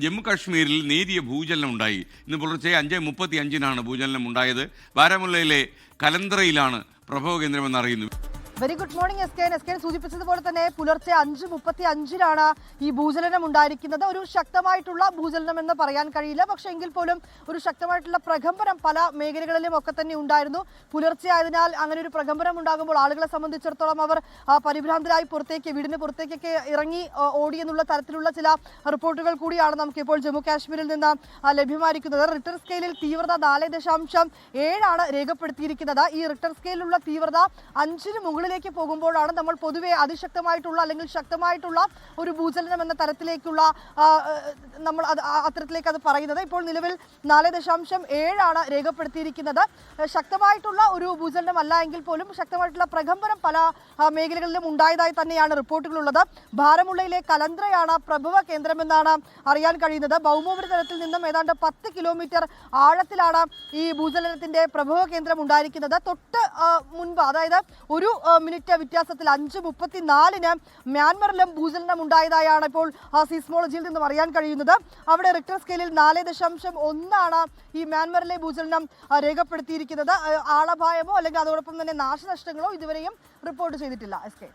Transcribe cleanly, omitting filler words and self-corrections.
ജമ്മു കാശ്മീരിൽ നേരിയ ഭൂചലനം ഉണ്ടായി. ഇന്ന് പുലർച്ചെ 5:35 ഭൂചലനം ഉണ്ടായത്. ബാരാമുള്ളയിലെ കലന്ത്രയിലാണ് പ്രഭവ കേന്ദ്രമെന്ന് അറിയുന്നു. Very good morning S K സൂചിപ്പിച്ചതുപോലെ തന്നെ പുലർച്ചെ 5:35 ഈ ഭൂചലനം ഉണ്ടായിരിക്കുന്നത്. ഒരു ശക്തമായിട്ടുള്ള ഭൂചലനം എന്ന് പറയാൻ കഴിയില്ല, പക്ഷേ എങ്കിൽ പോലും ഒരു ശക്തമായിട്ടുള്ള പ്രകമ്പനം പല മേഖലകളിലും ഒക്കെ തന്നെ ഉണ്ടായിരുന്നു. പുലർച്ചെ ആയതിനാൽ അങ്ങനെ ഒരു പ്രകമ്പനം ഉണ്ടാകുമ്പോൾ ആളുകളെ സംബന്ധിച്ചിടത്തോളം അവർ പരിഭ്രാന്തരായി വീടിന് പുറത്തേക്കൊക്കെ ഇറങ്ങി ഓടി എന്നുള്ള തരത്തിലുള്ള ചില റിപ്പോർട്ടുകൾ കൂടിയാണ് നമുക്കിപ്പോൾ ജമ്മു കാശ്മീരിൽ നിന്ന് ലഭ്യമായിരിക്കുന്നത്. റിക്ടർ സ്കെയിലിൽ തീവ്രത 4.7 രേഖപ്പെടുത്തിയിരിക്കുന്നത്. ഈ റിക്ടർ സ്കെയിലുള്ള തീവ്രത 5-ന് മുകളിലേക്ക് പോകുമ്പോഴാണ് നമ്മൾ പൊതുവെ അതിശക്തമായിട്ടുള്ള അല്ലെങ്കിൽ ശക്തമായിട്ടുള്ള ഒരു ഭൂചലനം എന്ന തരത്തിലേക്കുള്ള നമ്മൾ അത്തരത്തിലേക്ക് അത് പറയുന്നത്. ഇപ്പോൾ നിലവിൽ 4.7 രേഖപ്പെടുത്തിയിരിക്കുന്നത്. ശക്തമായിട്ടുള്ള ഒരു ഭൂചലനം അല്ല എങ്കിൽ പോലും ശക്തമായിട്ടുള്ള പ്രകമ്പനം പല മേഖലകളിലും ഉണ്ടായതായി തന്നെയാണ് റിപ്പോർട്ടുകളുള്ളത്. ബാരാമുള്ളയിലെ കലന്ത്രയാണ് പ്രഭവ കേന്ദ്രമെന്നാണ് അറിയാൻ കഴിയുന്നത്. ഭൗമോപരിതലത്തിൽ നിന്നും ഏതാണ്ട് 10 കിലോമീറ്റർ ആഴത്തിലാണ് ഈ ഭൂചലനത്തിന്റെ പ്രഭവ കേന്ദ്രം ഉണ്ടായിരിക്കുന്നത്. തൊട്ട് മുൻപ്, അതായത് ഒരു മിനിറ്റ് വ്യത്യാസത്തിൽ 5:34 മ്യാൻമറിലും ഭൂചലനം ഉണ്ടായതായാണ് ഇപ്പോൾ സീസ്മോളജിയിൽ നിന്നും അറിയാൻ കഴിയുന്നത്. അവിടെ റിക്ടർ സ്കെയിലിൽ 4.1 ഈ മ്യാൻമറിലെ ഭൂചലനം രേഖപ്പെടുത്തിയിരിക്കുന്നത്. ആളപായമോ അല്ലെങ്കിൽ അതോടൊപ്പം തന്നെ നാശനഷ്ടങ്ങളോ ഇതുവരെയും റിപ്പോർട്ട് ചെയ്തിട്ടില്ല. S K.